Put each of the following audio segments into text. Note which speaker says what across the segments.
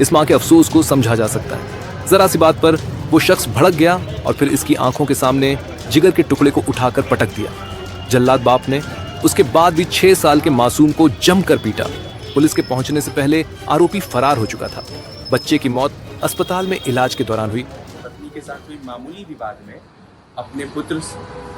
Speaker 1: इस माँ के अफसोस को समझा जा सकता है। जरा सी बात पर वो शख्स भड़क गया और फिर इसकी आंखों के सामने जिगर के टुकड़े को उठाकर पटक दिया। जल्लाद बाप ने उसके बाद भी 6 साल के मासूम को जमकर पीटा। पुलिस के पहुंचने से पहले आरोपी फरार हो चुका था। बच्चे की मौत अस्पताल में इलाज के दौरान हुई।
Speaker 2: पत्नी के साथ हुई मामूली विवाद में अपने पुत्र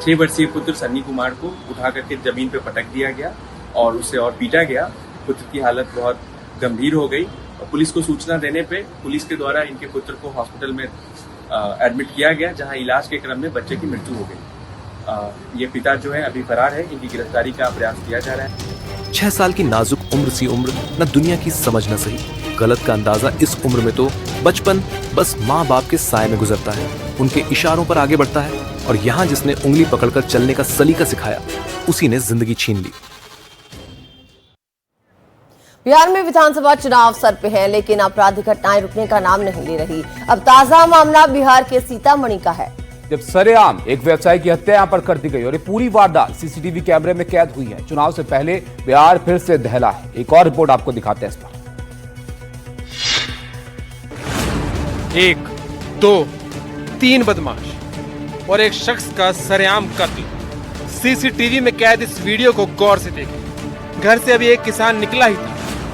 Speaker 2: 6 वर्षीय पुत्र सन्नी कुमार को उठा करके जमीन पर पटक दिया गया और उसे और पीटा गया। पुत्र की हालत बहुत गंभीर हो गई और पुलिस को सूचना देने पे पुलिस के द्वारा इनके पुत्र को हॉस्पिटल में एडमिट किया गया, जहां इलाज के क्रम में बच्चे की मृत्यु हो गई। ये पिता जो है अभी फरार है, इनकी गिरफ्तारी का प्रयास किया जा रहा है।
Speaker 1: 6 साल की नाजुक उम्र सी उम्र, न दुनिया की समझ न सही। गलत का अंदाजा इस उम्र में तो बचपन बस माँ बाप के साए में गुजरता है, उनके इशारों पर आगे बढ़ता है और यहाँ जिसने उंगली पकड़कर चलने का सलीका सिखाया उसी ने जिंदगी छीन ली।
Speaker 3: बिहार में विधानसभा चुनाव सर पे है, लेकिन आपराधिक घटनाएं रुकने का नाम नहीं ले रही। अब ताजा मामला बिहार के सीतामढ़ी का है,
Speaker 4: जब सरेआम एक व्यवसायी की हत्या यहां पर कर दी गई और ये पूरी वारदात सीसीटीवी कैमरे में कैद हुई है। चुनाव से पहले बिहार फिर से दहला है। एक और रिपोर्ट आपको दिखाते हैं इस पर।
Speaker 5: 1, 2, 3 बदमाश और एक शख्स का सरेआम कत्ल। सीसीटीवी में कैद इस वीडियो को गौर से देखें। घर से अभी एक किसान निकला ही था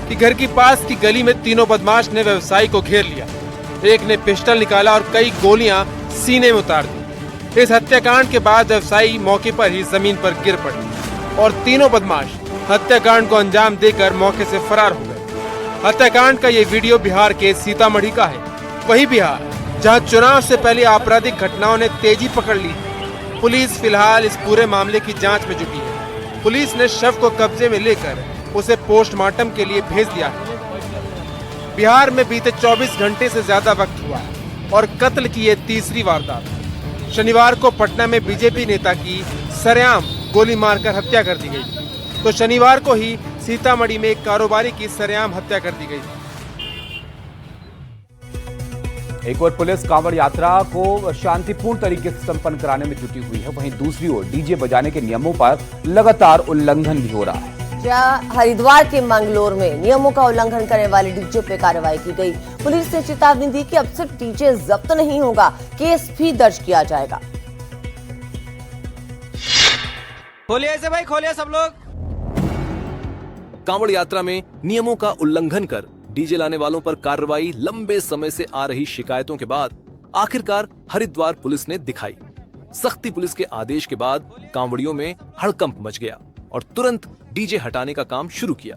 Speaker 5: कि घर के पास की गली में तीनों बदमाश ने व्यवसायी को घेर लिया। एक ने पिस्टल निकाला और कई गोलियां सीने में उतार दी। इस हत्याकांड के बाद व्यवसायी मौके पर ही जमीन पर गिर पड़े और तीनों बदमाश हत्याकांड को अंजाम देकर मौके से फरार हो गए। हत्याकांड का ये वीडियो बिहार के सीतामढ़ी का है। वही बिहार जहां चुनाव से पहले आपराधिक घटनाओं ने तेजी पकड़ ली। पुलिस फिलहाल इस पूरे मामले की जांच में जुटी है। पुलिस ने शव को कब्जे में लेकर उसे पोस्टमार्टम के लिए भेज दिया है। बिहार में बीते 24 घंटे से ज्यादा वक्त हुआ है और कत्ल की ये तीसरी वारदात। शनिवार को पटना में बीजेपी नेता की सरेआम गोली मारकर हत्या कर दी गई, तो शनिवार को ही सीतामढ़ी में एक कारोबारी की सरेआम हत्या कर दी गई।
Speaker 4: एक ओर पुलिस कांवड़ यात्रा को शांतिपूर्ण तरीके से संपन्न कराने में जुटी हुई है, वहीं दूसरी ओर डीजे बजाने के नियमों पर लगातार उल्लंघन भी हो रहा है।
Speaker 3: हरिद्वार के मंगलोर में नियमों का उल्लंघन करने वाले डीजे पे कार्रवाई की गई। पुलिस ने चेतावनी दी कि अब सिर्फ डीजे जब्त नहीं होगा, केस भी दर्ज किया जाएगा।
Speaker 5: खोलिए ऐसे भाई, खोलिए सब लोग।
Speaker 1: कांवड़ यात्रा में नियमों का उल्लंघन कर डीजे लाने वालों पर कार्रवाई। लंबे समय से आ रही शिकायतों के बाद आखिरकार हरिद्वार पुलिस ने दिखाई। सख्ती पुलिस के आदेश के बाद कांवड़ियों में हड़कंप मच गया और तुरंत डीजे हटाने का काम शुरू किया।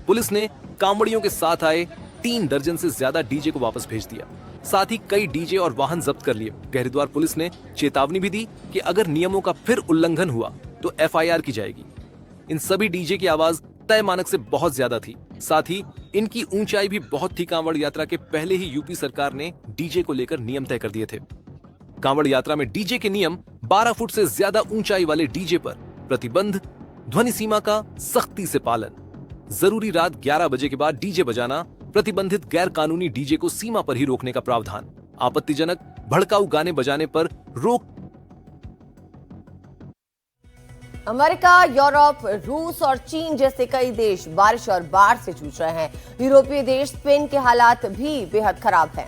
Speaker 1: पुलिस ने कांवड़ियों के साथ आए 3 दर्जन से ज्यादा डीजे को वापस भेज दिया। साथ ही कई डीजे और वाहन जब्त कर लिए। हरिद्वार पुलिस ने चेतावनी भी दी कि अगर नियमों का फिर उल्लंघन हुआ तो एफआईआर की जाएगी। इन सभी डीजे की आवाज तय मानक से बहुत ज्यादा थी। साथ ही इनकी ऊंचाई भी बहुत थी। कांवड़ यात्रा के पहले ही यूपी सरकार ने डीजे को लेकर नियम तय कर दिए थे। कांवड़ यात्रा में डीजे के नियम 12 फुट से ज्यादा ऊंचाई वाले डीजे पर प्रतिबंध, ध्वनि सीमा का सख्ती से पालन, जरूरी रात 11 बजे के बाद डीजे बजाना, प्रतिबंधित गैर कानूनी डीजे को सीमा पर ही रोकने का प्रावधान, आपत्तिजनक भड़काऊ गाने बजाने पर रोक।
Speaker 3: अमेरिका, यूरोप, रूस और चीन जैसे कई देश बारिश और बाढ़ से जूझ रहे हैं। यूरोपीय देश स्पेन के हालात भी बेहद खराब हैं।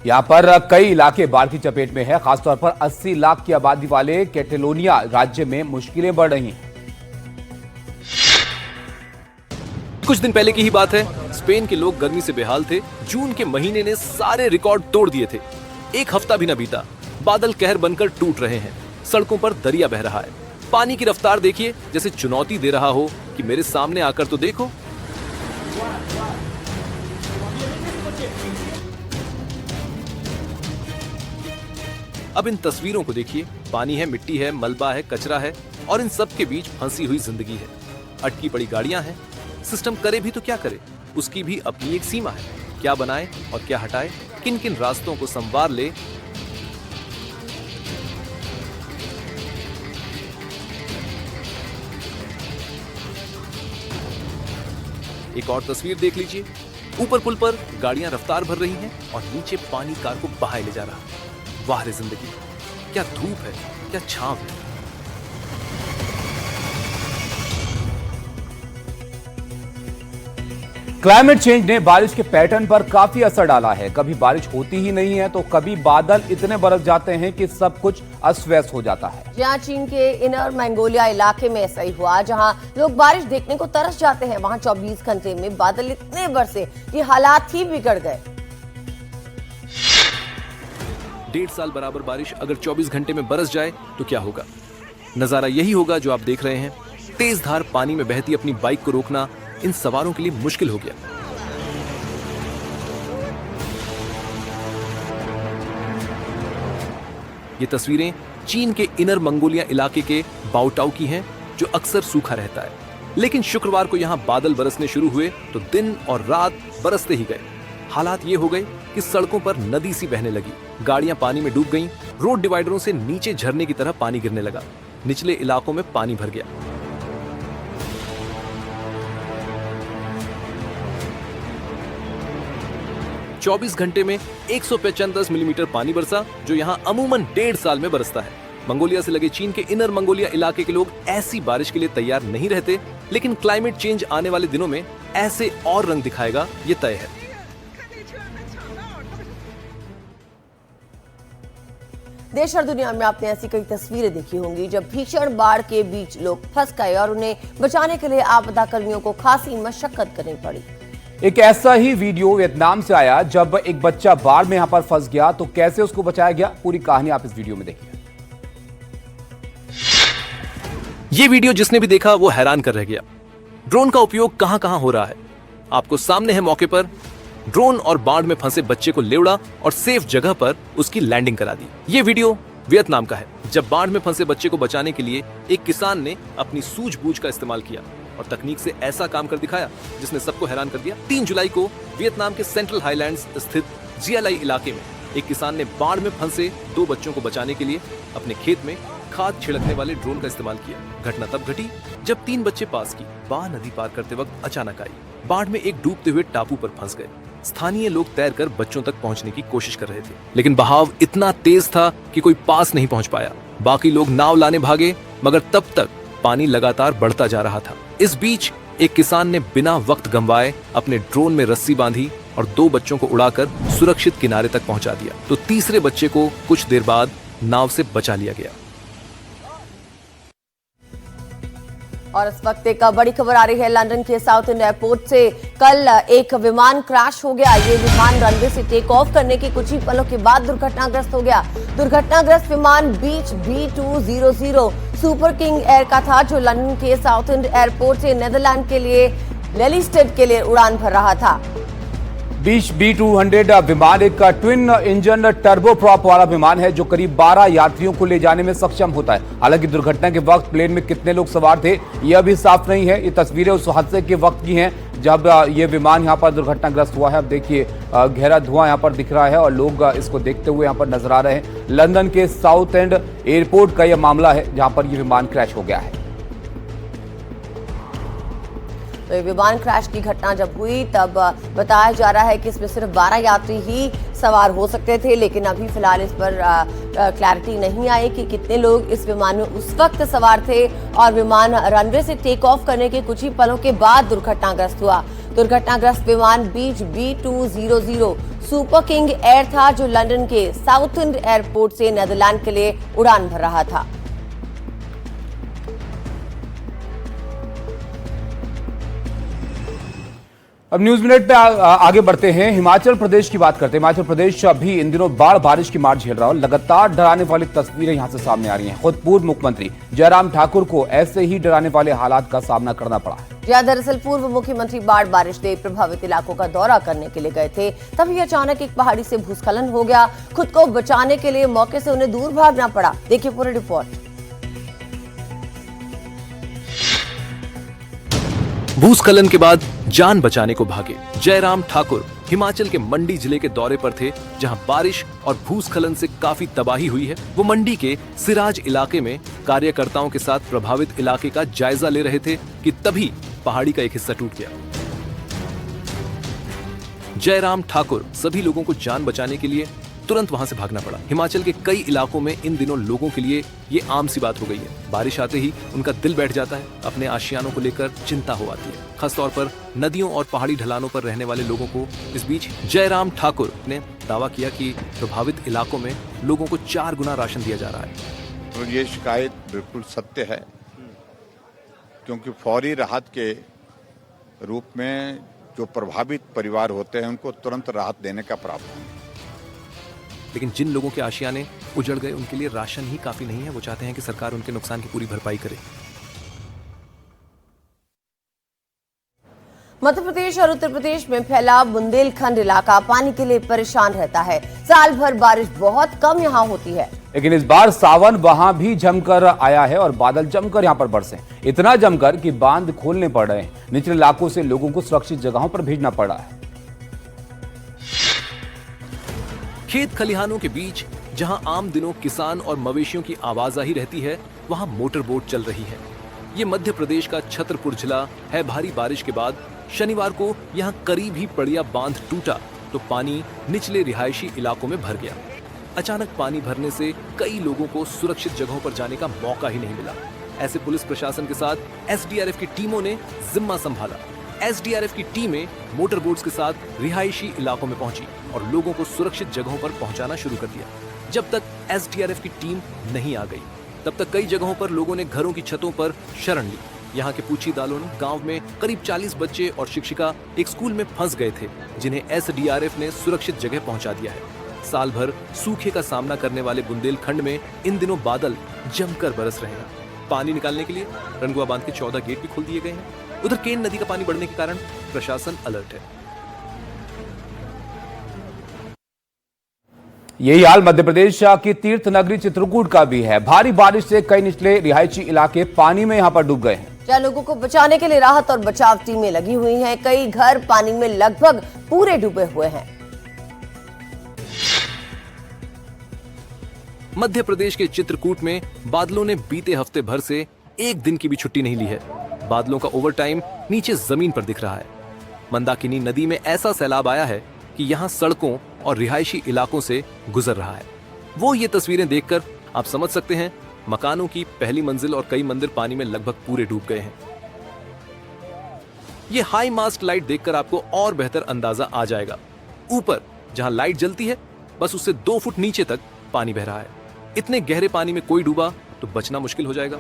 Speaker 4: यहाँ पर कई इलाके बाढ़ की चपेट में है। खासतौर पर 80 लाख की आबादी वाले कैटेलोनिया राज्य में मुश्किलें बढ़ रही हैं।
Speaker 1: कुछ दिन पहले की ही बात है, स्पेन के लोग गर्मी से बेहाल थे। जून के महीने ने सारे रिकॉर्ड तोड़ दिए थे। एक हफ्ता भी न बीता, बादल कहर बनकर टूट रहे हैं। सड़कों पर दरिया बह रहा है। पानी की रफ्तार देखिए, जैसे चुनौती दे रहा हो कि मेरे सामने आकर तो देखो। अब इन तस्वीरों को देखिए। पानी है, मिट्टी है, मलबा है, कचरा है और इन सब के बीच फंसी हुई जिंदगी है। अटकी पड़ी गाड़ियां हैं। सिस्टम करे भी तो क्या करे, उसकी भी अपनी एक सीमा है। क्या बनाए और क्या हटाए, किन किन रास्तों को संवार ले। एक और तस्वीर देख लीजिए। ऊपर पुल पर गाड़ियां रफ्तार भर रही हैं और नीचे पानी कार को बहाए ले जा रहा है। वाह रे जिंदगी, क्या धूप है, क्या छांव है।
Speaker 4: क्लाइमेट चेंज ने बारिश के पैटर्न पर काफी असर डाला है। कभी बारिश होती ही नहीं है तो कभी बादल इतने बरस जाते हैं कि सब कुछ अस्त व्यस्त हो जाता है।
Speaker 3: जहां चीन के इनर मंगोलिया इलाके में ऐसा ही हुआ, जहां लोग बारिश देखने को तरस जाते हैं, वहां 24 घंटे में बादल इतने बरसे कि हालात ही बिगड़ गए।
Speaker 1: 1.5 साल बराबर बारिश अगर 24 घंटे में बरस जाए तो क्या होगा? नजारा यही होगा जो आप देख रहे हैं। तेज धार पानी में बहती अपनी बाइक को रोकना इन सवारों के लिए मुश्किल हो गया। ये तस्वीरें चीन के इनर मंगोलिया इलाके के बाओटाओ की हैं, जो अक्सर सूखा रहता है। लेकिन शुक्रवार को यहां बादल बरसने शुरू हुए तो दिन और रात बरसते ही गए। हालात ये हो गए कि सड़कों पर नदी सी बहने लगी, गाड़ियां पानी में डूब गईं, रोड डिवाइडरों से नीचे झरने की तरह पानी गिरने लगा, निचले इलाकों में पानी भर गया। चौबीस घंटे में 155 मिलीमीटर पानी बरसा, जो यहां अमूमन 1.5 साल में बरसता है। मंगोलिया से लगे चीन के इनर मंगोलिया इलाके के लोग ऐसी बारिश के लिए तैयार नहीं रहते, लेकिन क्लाइमेट चेंज आने वाले दिनों में ऐसे और रंग दिखाएगा, ये तय है।
Speaker 3: देश और दुनिया में आपने ऐसी कई तस्वीरें देखी होंगी जब भीषण बाढ़ के बीच लोग फंस गए और उन्हें बचाने के लिए आपदा कर्मियों को खासी मशक्कत करनी पड़ी।
Speaker 4: एक ऐसा ही वीडियो वियतनाम से आया जब एक बच्चा बाढ़ में यहां पर फंस गया तो कैसे उसको बचाया गया, पूरी कहानी आप इस वीडियो में देखिए।
Speaker 1: ये वीडियो जिसने भी देखा वो हैरान कर रह गया। ड्रोन का उपयोग कहां कहां हो रहा है, आपको सामने है। मौके पर ड्रोन और बाढ़ में फंसे बच्चे को लेवड़ा और सेफ जगह पर उसकी लैंडिंग करा दी। ये वीडियो वियतनाम का है, जब बाढ़ में फंसे बच्चे को बचाने के लिए एक किसान ने अपनी सूझबूझ का इस्तेमाल किया और तकनीक से ऐसा काम कर दिखाया जिसने सबको हैरान कर दिया। 3 जुलाई को वियतनाम के सेंट्रल हाईलैंड्स स्थित जियालाई इलाके में एक किसान ने बाढ़ में फंसे 2 बच्चों को बचाने के लिए अपने खेत में खाद छिड़कने वाले ड्रोन का इस्तेमाल किया। घटना तब घटी जब 3 बच्चे पास की बा नदी पार करते वक्त अचानक आई। बाढ़ में एक डूबते हुए टापू पर फंस गए। स्थानीय लोग तैरकर बच्चों तक पहुंचने की कोशिश कर रहे थे, लेकिन बहाव इतना तेज था कि कोई पास नहीं पहुंच पाया। बाकी लोग नाव लाने भागे, मगर तब तक पानी लगातार बढ़ता जा रहा था। इस बीच एक किसान ने बिना वक्त गंवाए अपने ड्रोन में रस्सी बांधी और 2 बच्चों को उड़ाकर सुरक्षित किनारे तक पहुंचा दिया, तो तीसरे बच्चे को कुछ देर बाद नाव से बचा लिया गया।
Speaker 3: और इस वक्त एक बड़ी खबर आ रही है लंदन के साउथ इंड एयरपोर्ट से। कल एक विमान क्रैश हो गया। ये विमान रनवे से टेक ऑफ करने के कुछ ही पलों के बाद दुर्घटनाग्रस्त हो गया। दुर्घटनाग्रस्त विमान बीच B200 सुपर किंग एयर का था, जो लंदन के साउथ इंड एयरपोर्ट से नीदरलैंड के लिए लेलिस्टेड के लिए उड़ान भर रहा था।
Speaker 4: बीच B200 विमान एक ट्विन इंजन टर्बोप्रॉप वाला विमान है जो करीब 12 यात्रियों को ले जाने में सक्षम होता है। हालांकि दुर्घटना के वक्त प्लेन में कितने लोग सवार थे यह भी साफ नहीं है। ये तस्वीरें उस हादसे के वक्त की हैं जब ये विमान यहां पर दुर्घटनाग्रस्त हुआ है। अब देखिए गहरा धुआं यहां पर दिख रहा है और लोग इसको देखते हुए यहां पर नजर आ रहे हैं। लंदन के साउथ एंड एयरपोर्ट का यह मामला है जहां पर यह विमान क्रैश हो गया है।
Speaker 3: तो विमान क्रैश की घटना जब हुई तब बताया जा रहा है कि इसमें सिर्फ 12 यात्री ही सवार हो सकते थे, लेकिन अभी फिलहाल इस पर क्लैरिटी नहीं आई कि कितने लोग इस विमान में उस वक्त सवार थे। और विमान रनवे से टेक ऑफ करने के कुछ ही पलों के बाद दुर्घटनाग्रस्त हुआ। दुर्घटनाग्रस्त विमान बीच B200 सुपर किंग एयर था, जो लंदन के साउथ इंड एयरपोर्ट से नीदरलैंड के लिए उड़ान भर रहा था।
Speaker 4: अब न्यूज मिनट पे आगे बढ़ते हैं। हिमाचल प्रदेश की बात करते हैं। हिमाचल प्रदेश अभी इन दिनों बारिश की मार झेल रहा है। लगातार डराने वाली तस्वीरें यहां से सामने आ रही हैं। खुद पूर्व मुख्यमंत्री जयराम ठाकुर को ऐसे ही डराने वाले हालात का सामना करना पड़ा है।
Speaker 3: दरअसल पूर्व मुख्यमंत्री बारिश से प्रभावित इलाकों का दौरा करने के लिए गए थे, तभी अचानक एक पहाड़ी से भूस्खलन हो गया। खुद को बचाने के लिए मौके से उन्हें दूर भागना पड़ा। देखिए पूरी रिपोर्ट।
Speaker 1: भूस्खलन के बाद जान बचाने को भागे जयराम ठाकुर हिमाचल के मंडी जिले के दौरे पर थे, जहां बारिश और भूस्खलन से काफी तबाही हुई है। वो मंडी के सिराज इलाके में कार्यकर्ताओं के साथ प्रभावित इलाके का जायजा ले रहे थे कि तभी पहाड़ी का एक हिस्सा टूट गया। जयराम ठाकुर सभी लोगों को जान बचाने के लिए तुरंत वहां से भागना पड़ा। हिमाचल के कई इलाकों में इन दिनों लोगों के लिए ये आम सी बात हो गई है। बारिश आते ही उनका दिल बैठ जाता है, अपने आशियानों को लेकर चिंता हो आती है, खासतौर पर नदियों और पहाड़ी ढलानों पर रहने वाले लोगों को। इस बीच जयराम ठाकुर ने दावा किया कि प्रभावित इलाकों में लोगों को 4 गुना राशन दिया जा रहा है।
Speaker 6: तो ये शिकायत बिल्कुल सत्य है, क्योंकि फौरी राहत के रूप में जो प्रभावित परिवार होते हैं उनको तुरंत राहत देने का प्रावधान है।
Speaker 1: लेकिन जिन लोगों के आशियाने उजड़ गए उनके लिए राशन ही काफी नहीं है। वो चाहते हैं कि सरकार उनके नुकसान की पूरी भरपाई करे।
Speaker 3: मध्य प्रदेश और उत्तर प्रदेश में फैला बुंदेलखंड इलाका पानी के लिए परेशान रहता है। साल भर बारिश बहुत कम यहाँ होती है,
Speaker 4: लेकिन इस बार सावन वहां भी जमकर आया है और बादल जमकर यहां पर बरसे। इतना जमकर कि बांध खोलने पड़ रहे हैं। निचले इलाकों से लोगों को सुरक्षित जगहों पर भेजना पड़ा है।
Speaker 1: खेत खलिहानों के बीच जहां आम दिनों किसान और मवेशियों की आवाजाही रहती है, वहां मोटर बोट चल रही है। ये मध्य प्रदेश का छतरपुर जिला है। भारी बारिश के बाद शनिवार को यहां करीब ही पड़िया बांध टूटा तो पानी निचले रिहायशी इलाकों में भर गया। अचानक पानी भरने से कई लोगों को सुरक्षित जगहों पर जाने का मौका ही नहीं मिला। ऐसे पुलिस प्रशासन के साथ एसडीआरएफ की टीमों ने जिम्मा संभाला। एसडीआरएफ की टीमें मोटर बोट्स के साथ रिहायशी इलाकों में पहुंची और लोगों को सुरक्षित जगहों पर पहुंचाना शुरू कर दिया। जब तक एसडीआरएफ की टीम नहीं आ गई, तब तक कई जगहों पर लोगों ने घरों की छतों पर शरण ली। यहाँ के पूछी दालोन गांव में करीब 40 बच्चे और शिक्षिका एक स्कूल में फंस गए थे, जिन्हें एसडीआरएफ ने सुरक्षित जगह पहुंचा दिया है। साल भर सूखे का सामना करने वाले बुंदेलखंड में इन दिनों बादल जमकर बरस रहे हैं। पानी निकालने के लिए रनगुआ बांध के 14 गेट भी खोल दिए गए हैं। उधर केन नदी का पानी बढ़ने के कारण प्रशासन अलर्ट है।
Speaker 4: यही हाल मध्य प्रदेश की तीर्थ नगरी चित्रकूट का भी है। भारी बारिश से कई निचले रिहायशी इलाके पानी में यहां पर डूब गए हैं।
Speaker 3: जहां लोगों को बचाने के लिए राहत और बचाव टीमें लगी हुई हैं। कई घर पानी में लगभग पूरे डूबे हुए हैं।
Speaker 1: मध्य प्रदेश के चित्रकूट में बादलों ने बीते हफ्ते भर से एक दिन की भी छुट्टी नहीं ली है। बादलों का ओवरटाइम नीचे जमीन पर दिख रहा है। मंदाकिनी नदी में ऐसा सैलाब आया है कि यहां सड़कों और रिहायशी इलाकों से गुजर रहा है। वो ये तस्वीरें देखकर आप समझ सकते हैं, मकानों की पहली मंजिल और कई मंदिर पानी में लगभग पूरे डूब गए हैं। ये हाई मास्ट लाइट देखकर आपको और बेहतर अंदाजा आ जाएगा। ऊपर जहां लाइट जलती है, बस उससे 2 फुट नीचे तक पानी बह रहा है। इतने गहरे पानी में कोई डूबा तो बचना मुश्किल हो जाएगा।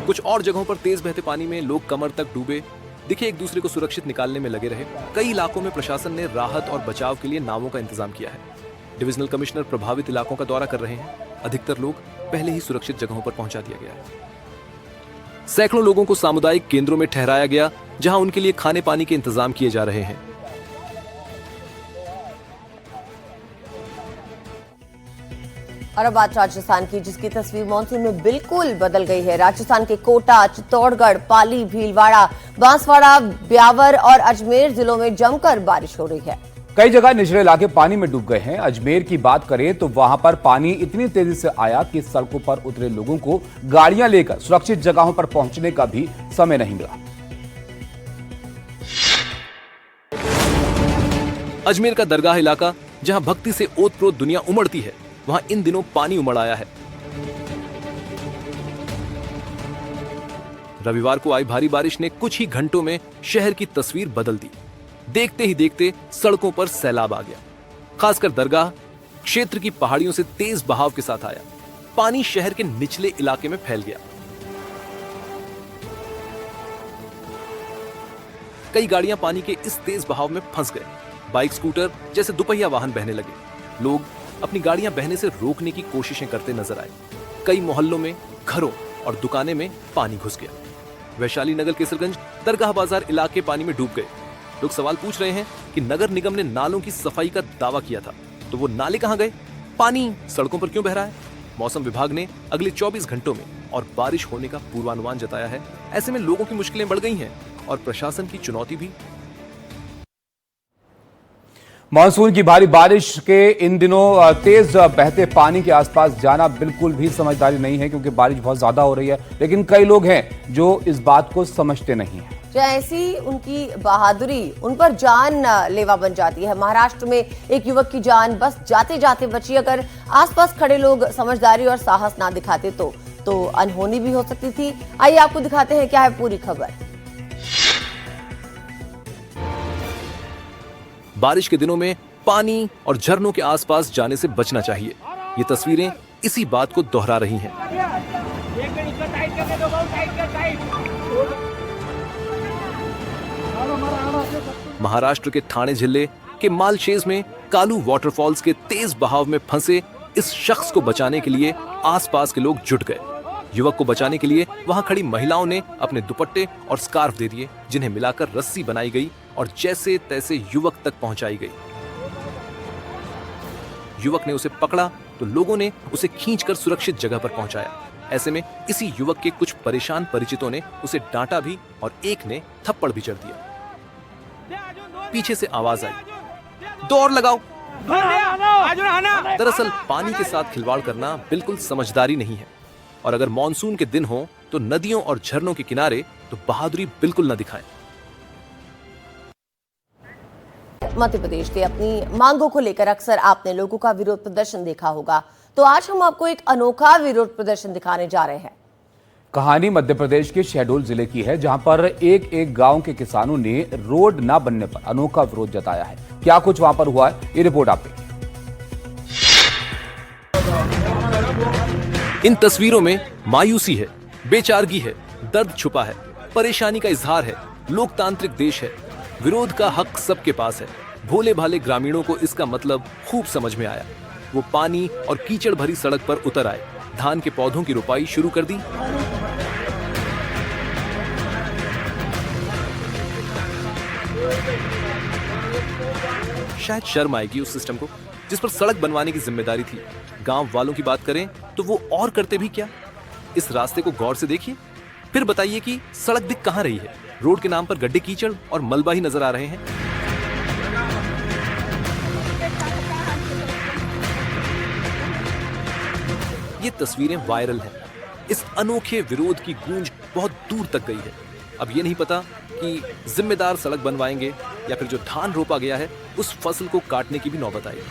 Speaker 1: कुछ और जगहों पर तेज बहते पानी में लोग कमर तक डूबे दिखे, एक दूसरे को सुरक्षित निकालने में लगे रहे। कई इलाकों में प्रशासन ने राहत और बचाव के लिए नावों का इंतजाम किया है। डिविजनल कमिश्नर प्रभावित इलाकों का दौरा कर रहे हैं। अधिकतर लोग पहले ही सुरक्षित जगहों पर पहुंचा दिया गया है। सैकड़ों लोगों को सामुदायिक केंद्रों में ठहराया गया, जहां उनके लिए खाने पानी के इंतजाम किए जा रहे हैं।
Speaker 3: और अब बात राजस्थान की, जिसकी तस्वीर मानसून में बिल्कुल बदल गई है। राजस्थान के कोटा, चित्तौड़गढ़, पाली, भीलवाड़ा, बांसवाड़ा, ब्यावर और अजमेर जिलों में जमकर बारिश हो रही है।
Speaker 4: कई जगह निचले इलाके पानी में डूब गए हैं। अजमेर की बात करें तो वहां पर पानी इतनी तेजी से आया कि सड़कों पर उतरे लोगों को गाड़ियां लेकर सुरक्षित जगहों पर पहुंचने का भी समय नहीं मिला।
Speaker 1: अजमेर का दरगाह इलाका, जहां भक्ति से ओतप्रोत दुनिया उमड़ती है, वहां इन दिनों पानी उमड़ आया है। रविवार को आई भारी बारिश ने कुछ ही घंटों में शहर की तस्वीर बदल दी। देखते ही देखते सड़कों पर सैलाब आ गया। खासकर दरगाह क्षेत्र की पहाड़ियों से तेज बहाव के साथ आया। पानी शहर के निचले इलाके में फैल गया। कई गाड़ियां पानी के इस तेज बहाव में फंस गए। बाइक, स्कूटर जैसे दुपहिया वाहन बहने लगे। लोग अपनी गाड़ियां बहने से रोकने की कोशिशें करते नजर आए। कई मोहल्लों में, घरों और दुकानें में पानी घुस गया। वैशाली नगर, केसरगंज, दरगाह बाजार इलाके पानी में डूब गए। लोग सवाल पूछ रहे हैं कि नगर निगम ने नालों की सफाई का दावा किया था, तो वो नाले कहां गए? पानी सड़कों पर क्यों बह रहा है? मौसम विभाग ने अगले 24 घंटों में और बारिश होने का पूर्वानुमान जताया है। ऐसे में लोगों की मुश्किलें बढ़ गई हैं और प्रशासन की चुनौती भी।
Speaker 4: मानसून की भारी बारिश के इन दिनों तेज बहते पानी के आसपास जाना बिल्कुल भी समझदारी नहीं है, क्योंकि बारिश बहुत ज्यादा हो रही है। लेकिन कई लोग हैं जो इस बात को समझते नहीं हैं।
Speaker 3: जहां ऐसी उनकी बहादुरी उन पर जान लेवा बन जाती है। महाराष्ट्र में एक युवक की जान बस जाते जाते बची। अगर आसपास खड़े लोग समझदारी और साहस ना दिखाते तो अनहोनी भी हो सकती थी। आइए आपको दिखाते हैं क्या है पूरी खबर।
Speaker 1: बारिश के दिनों में पानी और झरनों के आसपास जाने से बचना चाहिए। ये तस्वीरें इसी बात को दोहरा रही हैं। महाराष्ट्र के ठाणे जिले के मालशेज में कालू वाटरफॉल्स के तेज बहाव में फंसे इस शख्स को बचाने के लिए आसपास के लोग जुट गए। युवक को बचाने के लिए वहां खड़ी महिलाओं ने अपने दुपट्टे और स्कार्फ दे दिए, जिन्हें मिलाकर रस्सी बनाई गई और जैसे तैसे युवक तक पहुंचाई गई। युवक ने उसे पकड़ा तो लोगों ने उसे खींचकर सुरक्षित जगह पर पहुंचाया। ऐसे में इसी युवक के कुछ परेशान परिचितों ने उसे डांटा भी और एक ने थप्पड़ भी जड़ दिया। पीछे से आवाज आई, दौड़ लगाओ। दरअसल पानी के साथ खिलवाड़ करना बिल्कुल समझदारी नहीं है और अगर मॉनसून के दिन हो तो नदियों और झरनों के किनारे तो बहादुरी बिल्कुल न दिखाएं।
Speaker 3: मध्य प्रदेश के अपनी मांगों को लेकर अक्सर आपने लोगों का विरोध प्रदर्शन देखा होगा, तो आज हम आपको एक अनोखा विरोध प्रदर्शन दिखाने जा रहे हैं।
Speaker 4: कहानी मध्य प्रदेश के शहडोल जिले की है, जहां पर एक गांव के किसानों ने रोड न बनने पर अनोखा विरोध जताया है। क्या कुछ वहां पर हुआ है, ये रिपोर्ट आप देखिए।
Speaker 1: इन तस्वीरों में मायूसी है, बेचारगी है, दर्द छुपा है, परेशानी का इजहार है। लोकतांत्रिक देश है, विरोध का हक सबके पास है। भोले भाले ग्रामीणों को इसका मतलब खूब समझ में आया। वो पानी और कीचड़ भरी सड़क पर उतर आए, धान के पौधों की रुपाई शुरू कर दी। शायद शर्म आएगी उस सिस्टम को जिस पर सड़क बनवाने की जिम्मेदारी थी। गांव वालों की बात करें तो वो और करते भी क्या। इस रास्ते को गौर से देखिए, फिर बताइए कि सड़क दिख कहां रही है। रोड के नाम पर गड्ढे, कीचड़ और मलबा ही नजर आ रहे हैं। ये तस्वीरें वायरल हैं। इस अनोखे विरोध की गूंज बहुत दूर तक गई है। अब ये नहीं पता कि जिम्मेदार सड़क बनवाएंगे या फिर जो धान रोपा गया है उस फसल को काटने की भी नौबत आई।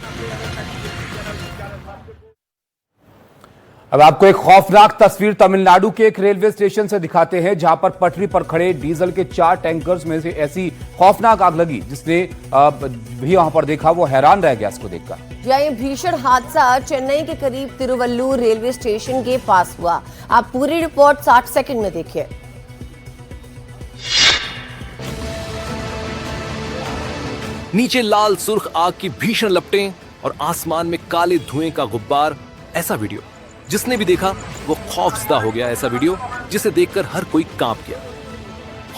Speaker 4: अब आपको एक खौफनाक तस्वीर तमिलनाडु के एक रेलवे स्टेशन से दिखाते हैं, जहां पर पटरी पर खड़े डीजल के 4 टैंकर्स में से ऐसी खौफनाक आग लगी जिसने भी वहां पर देखा वो हैरान रह गया इसको देखकर।
Speaker 3: ये भीषण हादसा चेन्नई के करीब तिरुवल्लूर रेलवे स्टेशन के पास हुआ। आप पूरी रिपोर्ट 60 सेकंड में देखिए।
Speaker 1: नीचे लाल सुर्ख आग की भीषण लपटें और आसमान में काले धुएं का गुब्बार। ऐसा वीडियो जिसने भी देखा वो खौफजदा हो गया। ऐसा वीडियो जिसे देखकर हर कोई कांप गया।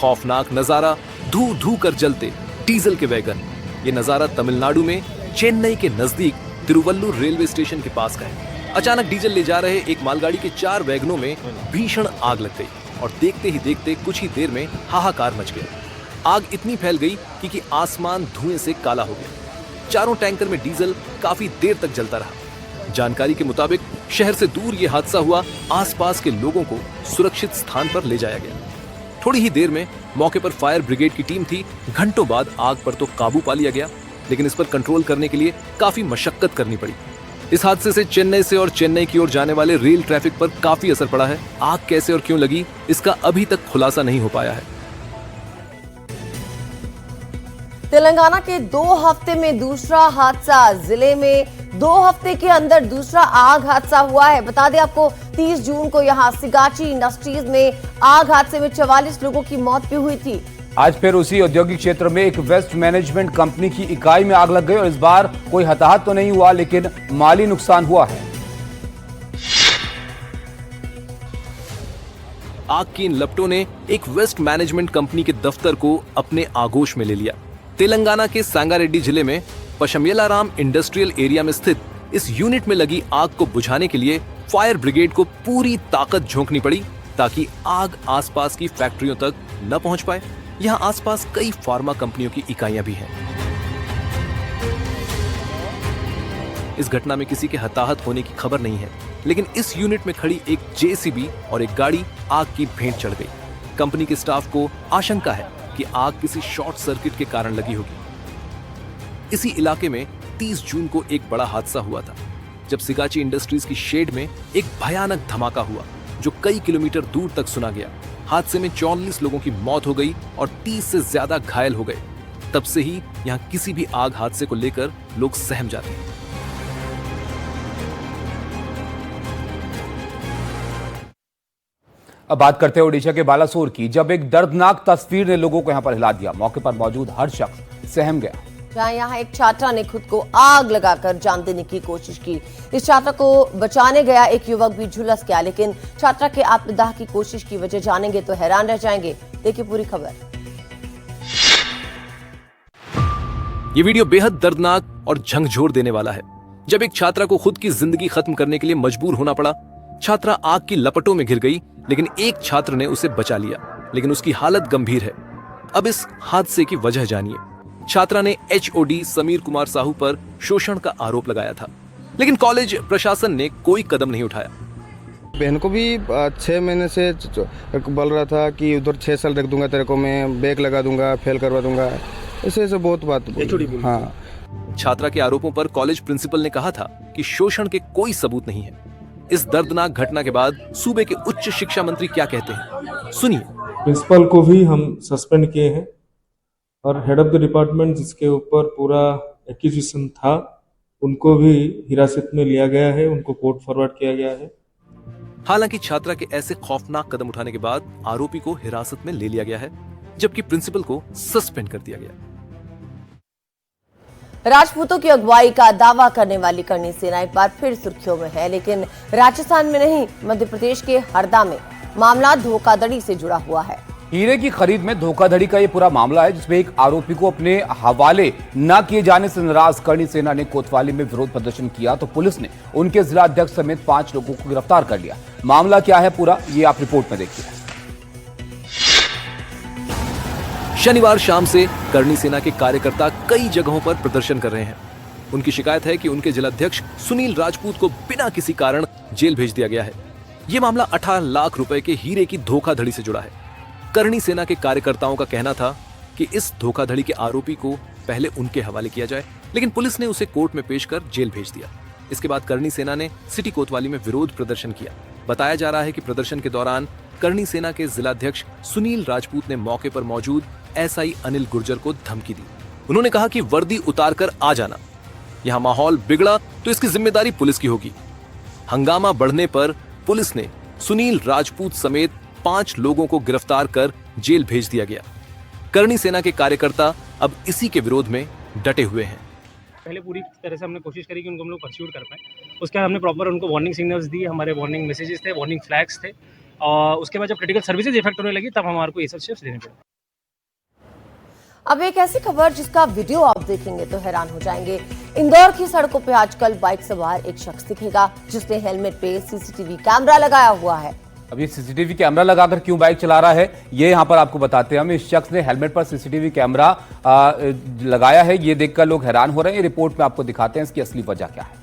Speaker 1: खौफनाक नजारा, धू धू कर जलते डीजल के वैगन। ये नजारा तमिलनाडु में चेन्नई के नजदीक तिरुवल्लूर रेलवे स्टेशन के पास का है। अचानक डीजल ले जा रहे एक मालगाड़ी के 4 वैगनों में भीषण आग लग गई और देखते ही देखते कुछ ही देर में हाहाकार मच गया। आग इतनी फैल गई कि आसमान धुएं से काला हो गया। चारों टैंकर में डीजल काफी देर तक जलता रहा। जानकारी के मुताबिक शहर से दूर यह हादसा हुआ। आसपास के लोगों को सुरक्षित स्थान पर ले जाया गया। थोड़ी ही देर में मौके पर फायर ब्रिगेड की टीम थी। घंटों बाद आग पर तो काबू पा लिया गया, लेकिन इस पर कंट्रोल करने के लिए काफी मशक्कत करनी पड़ी। इस हादसे से चेन्नई से और चेन्नई की ओर जाने वाले रेल ट्रैफिक पर काफी असर पड़ा है। आग कैसे और क्यों लगी इसका अभी तक खुलासा नहीं हो पाया है।
Speaker 3: तेलंगाना के 2 हफ्ते में दूसरा हादसा, जिले में 2 हफ्ते के अंदर दूसरा आग हादसा हुआ है। बता दें आपको 30 जून को यहां सिगाची इंडस्ट्रीज में आग हादसे में 44 लोगों की मौत भी हुई थी।
Speaker 4: आज फिर उसी औद्योगिक क्षेत्र में एक वेस्ट मैनेजमेंट कंपनी की इकाई में आग लग गई और इस बार कोई हताहत तो नहीं हुआ, लेकिन माली नुकसान हुआ है।
Speaker 1: आग की इन लपटों ने एक वेस्ट मैनेजमेंट कंपनी के दफ्तर को अपने आगोश में ले लिया। तेलंगाना के सांगारेड्डी जिले में पशमेलाराम इंडस्ट्रियल एरिया में स्थित इस यूनिट में लगी आग को बुझाने के लिए फायर ब्रिगेड को पूरी ताकत झोंकनी पड़ी ताकि आग आसपास की फैक्ट्रियों तक न पहुंच पाए। यहाँ आसपास कई फार्मा कंपनियों की इकाइयां भी हैं। इस घटना में किसी के हताहत होने की खबर नहीं है, लेकिन इस यूनिट में खड़ी एक जेसीबी और एक गाड़ी आग की भेंट चढ़ गई। कंपनी के स्टाफ को आशंका है कि आग किसी शॉर्ट सर्किट के कारण लगी होगी। इसी इलाके में 30 जून को एक बड़ा हादसा हुआ था, जब सिगाची इंडस्ट्रीज की शेड में एक भयानक धमाका हुआ जो कई किलोमीटर दूर तक सुना गया। हादसे में 44 लोगों की मौत हो गई और 30 से ज्यादा घायल हो गए। तब से ही यहां किसी भी आग हादसे को लेकर लोग सहम जाते हैं।
Speaker 4: अब बात करते हैं ओडिशा के बालासोर की, जब एक दर्दनाक तस्वीर ने लोगों को यहां पर हिला दिया। मौके पर मौजूद हर शख्स सहम गया।
Speaker 3: जहां यहाँ एक छात्रा ने खुद को आग लगाकर जान देने की कोशिश की। इस छात्रा को बचाने गया एक युवक भी झुलस गया, लेकिन छात्रा के आत्मदाह की कोशिश की वजह जानेंगे तो हैरान रह जाएंगे। देखिए पूरी खबर।
Speaker 1: ये वीडियो बेहद दर्दनाक और झंझोर देने वाला है। जब एक छात्रा को खुद की जिंदगी खत्म करने के लिए मजबूर होना पड़ा। छात्रा आग की लपटों में घिर गई, लेकिन एक छात्र ने उसे बचा लिया, लेकिन उसकी हालत गंभीर है। अब इस हादसे की वजह जानिए। छात्रा ने HOD समीर कुमार साहू पर शोषण का आरोप लगाया था, लेकिन कॉलेज प्रशासन ने कोई कदम नहीं उठाया।
Speaker 7: बहन को भी 6 महीने से बोल रहा था कि उधर 6 साल रख दूंगा तेरे को, मैं बैग लगा दूंगा, फेल करवा दूंगा, ऐसे बहुत बात बोली। हाँ।
Speaker 1: छात्रा के आरोपों पर कॉलेज प्रिंसिपल ने कहा था कि शोषण के कोई सबूत नहीं है। इस दर्दनाक घटना के बाद सूबे के उच्च शिक्षा मंत्री क्या कहते हैं, सुनिए।
Speaker 8: प्रिंसिपल को भी हम सस्पेंड किए हैं और हेड ऑफ द डिपार्टमेंट जिसके ऊपर पूरा एक्यूजिशन था उनको भी हिरासत में लिया गया है, उनको कोर्ट फॉरवर्ड किया गया है।
Speaker 1: हालांकि छात्रा के ऐसे खौफनाक कदम उठाने के बाद आरोपी को हिरासत में ले लिया गया है, जबकि प्रिंसिपल को सस्पेंड कर दिया गया।
Speaker 3: राजपूतों की अगुवाई का दावा करने वाली करणी सेना एक बार फिर सुर्खियों में है, लेकिन राजस्थान में नहीं, मध्य प्रदेश के हरदा में मामला धोखाधड़ी से जुड़ा हुआ है।
Speaker 4: हीरे की खरीद में धोखाधड़ी का ये पूरा मामला है, जिसमें एक आरोपी को अपने हवाले न किए जाने से नाराज करणी सेना ने कोतवाली में विरोध प्रदर्शन किया तो पुलिस ने उनके जिला अध्यक्ष समेत 5 लोगों को गिरफ्तार कर लिया। मामला क्या है पूरा, ये आप रिपोर्ट में देखिए।
Speaker 1: शनिवार शाम से करणी सेना के कार्यकर्ता कई जगहों पर प्रदर्शन कर रहे हैं। उनकी शिकायत है कि उनके जिलाध्यक्ष सुनील राजपूत को बिना किसी कारण जेल भेज दिया गया है। यह मामला 18 लाख रुपए के हीरे की धोखाधड़ी से जुड़ा है। करणी सेना के कार्यकर्ताओं का कहना था कि इस धोखाधड़ी के आरोपी को पहले उनके हवाले किया जाए, लेकिन पुलिस ने उसे कोर्ट में पेश कर जेल भेज दिया। इसके बाद करणी सेना ने सिटी कोतवाली में विरोध प्रदर्शन किया। बताया जा रहा है कि प्रदर्शन के दौरान करणी सेना के जिलाध्यक्ष सुनील राजपूत ने मौके पर मौजूद SI अनिल गुर्जर को धमकी दी। उन्होंने कहा कि वर्दी उतार कर आ जाना, यहां माहौल बिगड़ा तो इसकी जिम्मेदारी पुलिस की होगी। हंगामा बढ़ने पर पुलिस ने सुनील राजपूत समेत 5 लोगों को गिरफ्तार कर जेल भेज दिया गया। करणी सेना के कार्यकर्ता अब इसी के विरोध में डटे हुए हैं।
Speaker 9: पहले पूरी तरह से हमने कोशिश करी कि उनको हम लोग परस्यूट कर पाए। उसके बाद हमने प्रॉपर उनको वार्निंग सिग्नल्स दिए, हमारे वार्निंग मैसेजेस थे, वार्निंग फ्लैग्स थे, और उसके बाद जब क्रिटिकल सर्विसेज इफेक्ट होने लगी तब हमारे को ये सब स्टेप्स लेने पड़े।
Speaker 3: अब एक ऐसी खबर जिसका वीडियो आप देखेंगे तो हैरान हो जाएंगे। इंदौर की सड़कों पे आजकल बाइक सवार एक शख्स दिखेगा जिसने हेलमेट पे CCTV कैमरा लगाया हुआ है।
Speaker 4: अब ये CCTV कैमरा लगाकर क्यों बाइक चला रहा है, ये यहाँ पर आपको बताते हैं हम। इस शख्स ने हेलमेट पर CCTV कैमरा लगाया है, ये देखकर लोग हैरान हो रहे हैं। रिपोर्ट में आपको दिखाते हैं इसकी असली वजह क्या है।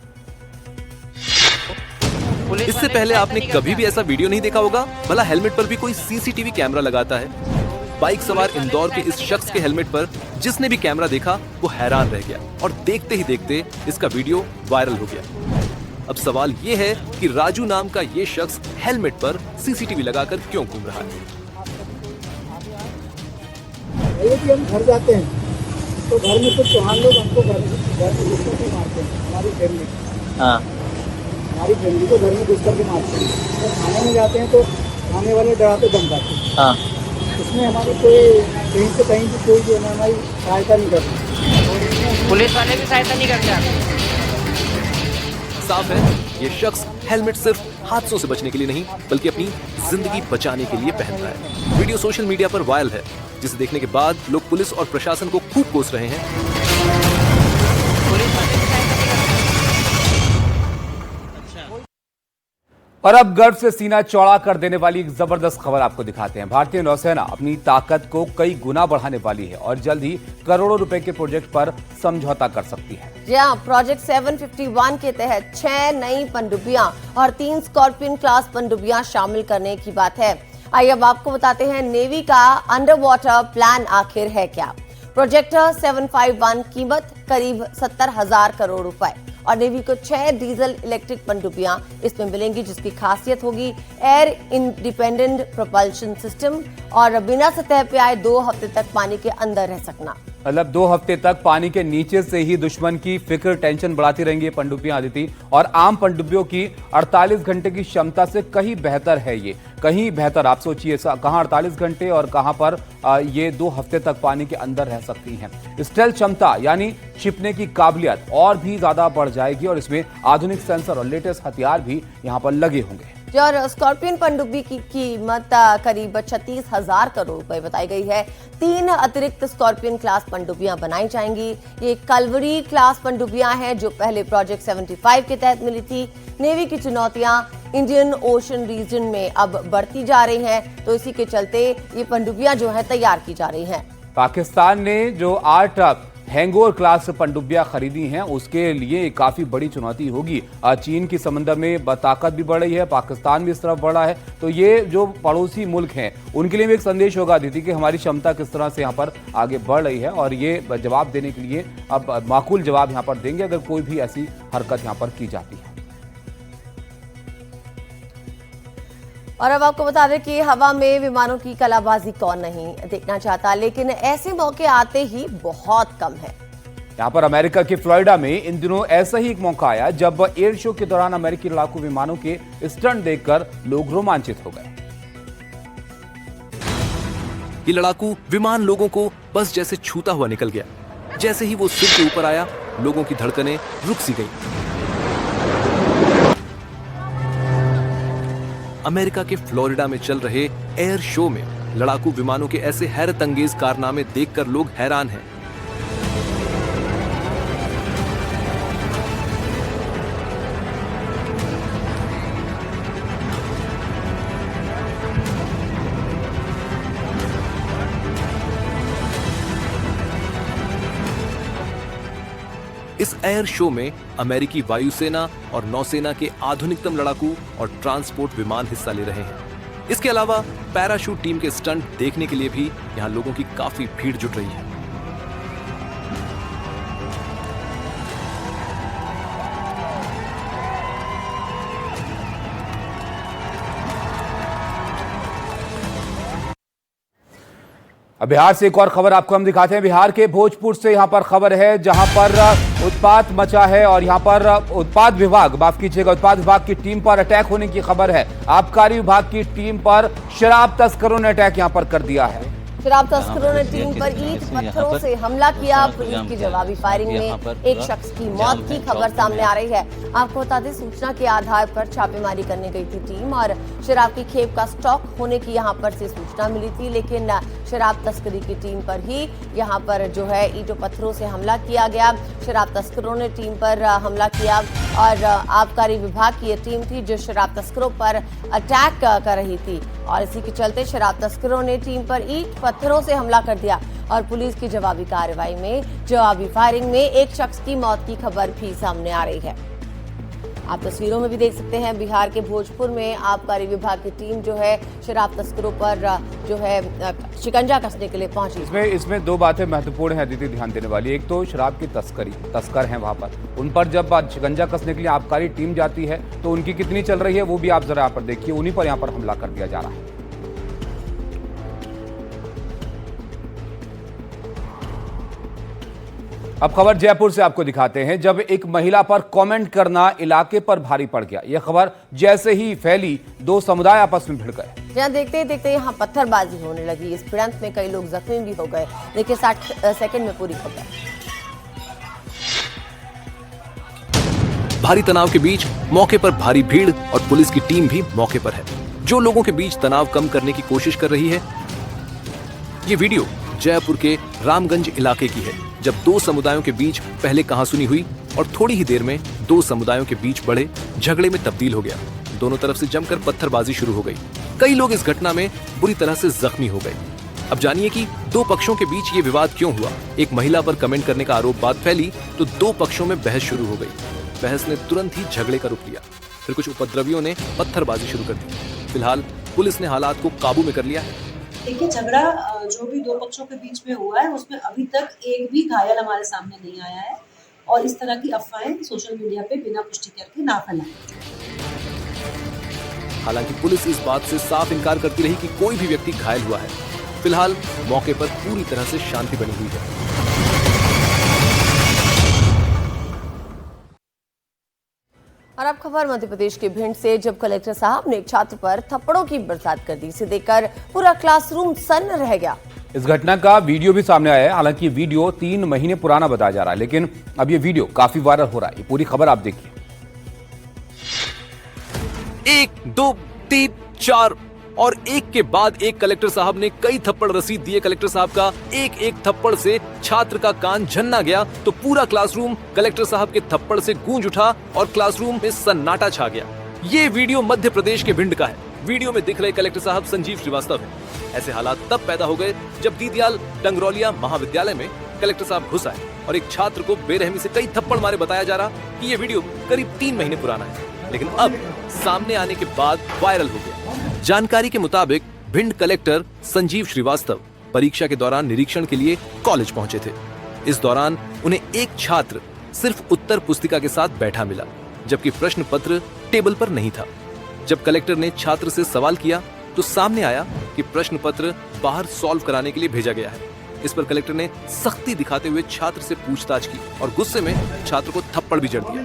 Speaker 1: इससे पहले आपने कभी भी ऐसा वीडियो नहीं देखा होगा। भला हेलमेट पर भी कोई CCTV कैमरा लगाता है। बाइक सवार इंदौर के इस शख्स के हेलमेट पर जिसने भी कैमरा देखा वो हैरान रह गया और देखते ही देखते इसका वीडियो वायरल हो गया। अब सवाल ये है कि राजू नाम का ये शख्स हेलमेट पर CCTV लगाकर क्यों घूम रहा है।
Speaker 10: हम घर जाते हैं तो घर में कुछ चौहान लोग हमको घर में घुस करके मारते हैं, हमारी फैमिली। हाँ, हमारी फैमिली को घर में घुस करके मारते हैं। तो खाने में जाते हैं तो खाने वाले डराते धमकाते हैं। हाँ, उसमें हमारी कोई कहीं से कहीं भी कोई जो है हमारी सहायता नहीं करती,
Speaker 11: पुलिस वाले भी सहायता नहीं करते।
Speaker 1: साफ है ये शख्स हेलमेट सिर्फ हादसों से बचने के लिए नहीं बल्कि अपनी जिंदगी बचाने के लिए पहन रहा है। वीडियो सोशल मीडिया पर वायरल है, जिसे देखने के बाद लोग पुलिस और प्रशासन को खूब कोस रहे हैं।
Speaker 4: और अब गर्व से सीना चौड़ा कर देने वाली एक जबरदस्त खबर आपको दिखाते हैं। भारतीय नौसेना अपनी ताकत को कई गुना बढ़ाने वाली है और जल्द ही करोड़ों रुपए के प्रोजेक्ट पर समझौता कर सकती है।
Speaker 3: जी हां, प्रोजेक्ट 751 के तहत 6 नई पनडुब्बियां और 3 स्कॉर्पियन क्लास पनडुब्बियां शामिल करने की बात है। आइए अब आपको बताते हैं नेवी का अंडर वाटर प्लान आखिर है क्या। प्रोजेक्ट 751 कीमत करीब 70,000 करोड़ रुपए और नेवी को 6 डीजल इलेक्ट्रिक पनडुब्बियां इसमें मिलेंगी, जिसकी खासियत होगी एयर इंडिपेंडेंट प्रोपल्शन सिस्टम और बिना सतह पे आए 2 हफ्ते तक पानी के अंदर रह सकना।
Speaker 4: मतलब 2 हफ्ते तक पानी के नीचे से ही दुश्मन की फिक्र टेंशन बढ़ाती रहेंगी ये पनडुब्बियां आदिति, और आम पनडुब्बियों की 48 घंटे की क्षमता से कहीं बेहतर है ये, कहीं बेहतर। आप सोचिए कहां 48 घंटे और कहां पर ये 2 हफ्ते तक पानी के अंदर रह सकती हैं। स्टेल्थ क्षमता यानी छिपने की काबिलियत और भी ज्यादा बढ़ जाएगी और इसमें आधुनिक सेंसर और लेटेस्ट हथियार भी यहां पर लगे होंगे।
Speaker 3: और स्कॉर्पियन पनडुब्बी की कीमत करीब 36,000 करोड़ रुपए बताई गई है। 3 अतिरिक्त स्कॉर्पियन क्लास पनडुब्बियां बनाई जाएंगी। ये कलवरी क्लास पनडुब्बियां हैं जो पहले प्रोजेक्ट 75 के तहत मिली थी। नेवी की चुनौतियां इंडियन ओशन रीजन में अब बढ़ती जा रही हैं, तो इसी के चलते ये पनडुब्बियां जो है तैयार की जा रही हैं।
Speaker 4: पाकिस्तान ने जो 8 हैंगोर क्लास पनडुब्बियां खरीदी हैं उसके लिए काफी बड़ी चुनौती होगी। चीन की समंदर में ताकत भी बढ़ रही है, पाकिस्तान भी इस तरफ बढ़ा है, तो ये जो पड़ोसी मुल्क हैं उनके लिए भी एक संदेश होगा दीदी कि हमारी क्षमता किस तरह से यहाँ पर आगे बढ़ रही है और ये जवाब देने के लिए अब माकूल जवाब यहाँ पर देंगे अगर कोई भी ऐसी हरकत यहाँ पर की जाती है।
Speaker 3: और अब आपको बता दें कि हवा में विमानों की कलाबाजी कौन नहीं देखना चाहता, लेकिन ऐसे मौके आते ही बहुत कम है।
Speaker 4: यहाँ पर अमेरिका के फ्लोरिडा में इन दिनों ऐसा ही एक मौका आया जब एयर शो के दौरान अमेरिकी लड़ाकू विमानों के स्टंट देखकर लोग रोमांचित हो गए।
Speaker 1: ये लड़ाकू विमान लोगों को बस जैसे छूता हुआ निकल गया। जैसे ही वो सिर के ऊपर आया, लोगों की धड़कनें रुक सी गईं। अमेरिका के फ्लोरिडा में चल रहे एयर शो में लड़ाकू विमानों के ऐसे हैरत अंगेज कारनामे देखकर लोग हैरान हैं। इस एयर शो में अमेरिकी वायुसेना और नौसेना के आधुनिकतम लड़ाकू और ट्रांसपोर्ट विमान हिस्सा ले रहे हैं। इसके अलावा पैराशूट टीम के स्टंट देखने के लिए भी यहां लोगों की काफी भीड़ जुट रही है।
Speaker 4: अब बिहार से एक और खबर आपको हम दिखाते हैं। बिहार के भोजपुर से यहां पर खबर है जहां पर उत्पात मचा है और यहां पर उत्पाद विभाग की टीम पर अटैक होने की खबर है। आबकारी विभाग की टीम पर शराब तस्करों ने अटैक यहां पर कर दिया है।
Speaker 3: शराब तस्करों ने टीम पर ईंट पत्थरों से हमला किया। पुलिस की जवाबी फायरिंग में एक शख्स की मौत की खबर सामने आ रही है। आपको बता दें, सूचना के आधार पर छापेमारी करने गई थी टीम और शराब की खेप का स्टॉक होने की यहां पर से सूचना मिली थी, लेकिन शराब तस्करी की टीम पर ही यहां पर जो है ईंटों पत्थरों से हमला किया गया। शराब तस्करों ने टीम पर हमला किया और आबकारी विभाग की यह टीम थी जो शराब तस्करों पर अटैक कर रही थी और इसी के चलते शराब तस्करों ने टीम पर ईंट पत्थरों से हमला कर दिया और पुलिस की जवाबी फायरिंग में एक शख्स की मौत की खबर भी सामने आ रही है। आप तस्वीरों में भी देख सकते हैं बिहार के भोजपुर में आबकारी विभाग की टीम जो है शराब तस्करों पर जो है शिकंजा कसने के लिए पहुंची।
Speaker 4: इसमें 2 बातें महत्वपूर्ण है दीदी ध्यान देने वाली। एक तो शराब की तस्कर हैं वहां पर, उन पर जब शिकंजा कसने के लिए आबकारी टीम जाती है तो उनकी कितनी चल रही है वो भी आप जरा यहाँ पर देखिए। उन्हीं पर यहाँ पर हमला कर दिया जा रहा है। अब खबर जयपुर से आपको दिखाते हैं जब एक महिला पर कमेंट करना इलाके पर भारी पड़ गया। यह खबर जैसे ही फैली 2 समुदाय आपस में भिड़ गए।
Speaker 3: जहां देखते देखते यहाँ पत्थरबाजी होने लगी। इस भिड़ंत में कई लोग जख्मी भी हो गए। देखिए 60 सेकंड में पूरी खबर।
Speaker 1: भारी तनाव के बीच मौके पर भारी भीड़ और पुलिस की टीम भी मौके पर है जो लोगों के बीच तनाव कम करने की कोशिश कर रही है। ये वीडियो जयपुर के रामगंज इलाके की है जब 2 समुदायों के बीच पहले कहासुनी हुई और थोड़ी ही देर में 2 समुदायों के बीच बढ़े झगड़े में तब्दील हो गया। दोनों तरफ से जमकर पत्थरबाजी शुरू हो गई। कई लोग इस घटना में बुरी तरह से जख्मी हो गए। अब जानिए कि 2 पक्षों के बीच ये विवाद क्यों हुआ। एक महिला पर कमेंट करने का आरोप बात फैली तो 2 पक्षों में बहस शुरू हो गई। बहस ने तुरंत ही झगड़े का रुख लिया। फिर कुछ उपद्रवियों ने पत्थरबाजी शुरू कर दी। फिलहाल पुलिस ने हालात को काबू में कर लिया है।
Speaker 12: देखिए, झगड़ा जो भी दो पक्षों के बीच में हुआ है उसमें अभी तक एक भी घायल हमारे सामने नहीं आया है और इस तरह की अफवाहें सोशल मीडिया पे बिना पुष्टि करके ना फैलाएं।
Speaker 1: हालांकि पुलिस इस बात से साफ इनकार करती रही कि कोई भी व्यक्ति घायल हुआ है। फिलहाल मौके पर पूरी तरह से शांति बनी हुई है।
Speaker 3: और अब खबर मध्य प्रदेश के भिंड से, जब कलेक्टर साहब ने एक छात्र पर थप्पड़ों की बरसात कर दी। इसे देखकर पूरा क्लासरूम सन्न रह गया।
Speaker 4: इस घटना का वीडियो भी सामने आया है। हालांकि वीडियो 3 महीने पुराना बताया जा रहा है, लेकिन अब ये वीडियो काफी वायरल हो रहा है। ये पूरी खबर आप देखिए।
Speaker 1: 1, 2, 3, 4 और एक के बाद एक कलेक्टर साहब ने कई थप्पड़ रसीद दिए। कलेक्टर साहब का एक एक थप्पड़ से छात्र का कान झन्ना गया तो पूरा क्लासरूम कलेक्टर साहब के थप्पड़ से गूंज उठा और क्लासरूम में सन्नाटा छा गया। ये वीडियो मध्य प्रदेश के भिंड का है। वीडियो में दिख रहे कलेक्टर साहब संजीव श्रीवास्तव हैं। ऐसे हालात तब पैदा हो गए जब दीदयाल डंगरौलिया महाविद्यालय में कलेक्टर साहब घुस आए और एक छात्र को बेरहमी से कई थप्पड़ मारे। बताया जा रहा कि ये वीडियो करीब 3 महीने पुराना है, लेकिन अब सामने आने के बाद वायरल हो गया। जानकारी के मुताबिक भिंड कलेक्टर संजीव श्रीवास्तव परीक्षा के दौरान निरीक्षण के लिए कॉलेज पहुंचे थे। इस दौरान उन्हें एक छात्र सिर्फ उत्तर पुस्तिका के साथ बैठा मिला, जबकि प्रश्न पत्र टेबल पर नहीं था। जब कलेक्टर ने छात्र से सवाल किया तो सामने आया कि प्रश्न पत्र बाहर सॉल्व कराने के लिए भेजा गया है। इस पर कलेक्टर ने सख्ती दिखाते हुए छात्र से पूछताछ की और गुस्से में छात्र को थप्पड़ भी जड़ दिया।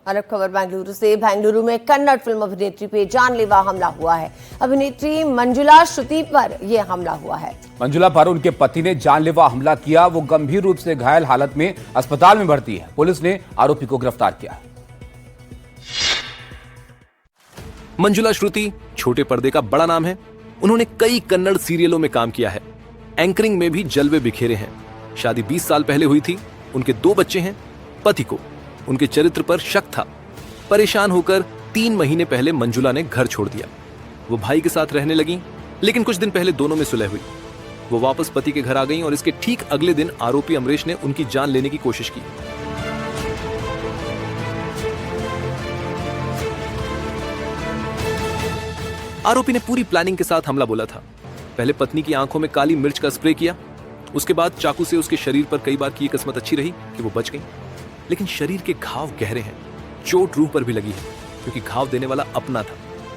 Speaker 3: और अब खबर बेंगलुरु से। बेंगलुरु में कन्नड़ फिल्म अभिनेत्री पे जानलेवा हमला हुआ है। अभिनेत्री मंजुला श्रुति पर यह हमला हुआ है।
Speaker 4: मंजुला पर उनके पति ने जानलेवा हमला किया। वो गंभीर रूप से घायल हालत में अस्पताल में भर्ती है। पुलिस ने आरोपी को गिरफ्तार किया।
Speaker 1: मंजुला श्रुति छोटे पर्दे का बड़ा नाम है। उन्होंने कई कन्नड़ सीरियलों में काम किया है। एंकरिंग में भी जलवे बिखेरे हैं। शादी 20 साल पहले हुई थी। उनके 2 बच्चे हैं। पति को उनके चरित्र पर शक था। परेशान होकर 3 महीने पहले मंजुला ने घर छोड़ दिया। वो भाई के साथ रहने लगी, लेकिन कुछ दिन पहले दोनों में सुलह हुई। वो वापस पति के घर आ गईं और इसके ठीक अगले दिन आरोपी अमरीश ने उनकी जान लेने की कोशिश की। आरोपी ने पूरी प्लानिंग के साथ हमला बोला था। पहले पत्नी की आंखों में काली मिर्च का स्प्रे किया। उसके बाद चाकू से उसके शरीर पर कई बार की किस्मत अच्छी रही कि वो बच गई, लेकिन शरीर के घाव गहरे हैं। चोट रूह पर भी लगी है, क्योंकि घाव देने वाला अपना था।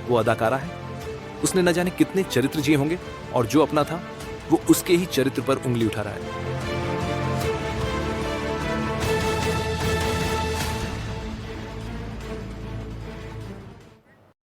Speaker 1: वो अदाकारा है। उसने न जाने कितने चरित्र जिए होंगे और जो अपना था वो उसके ही चरित्र पर उंगली उठा रहा है।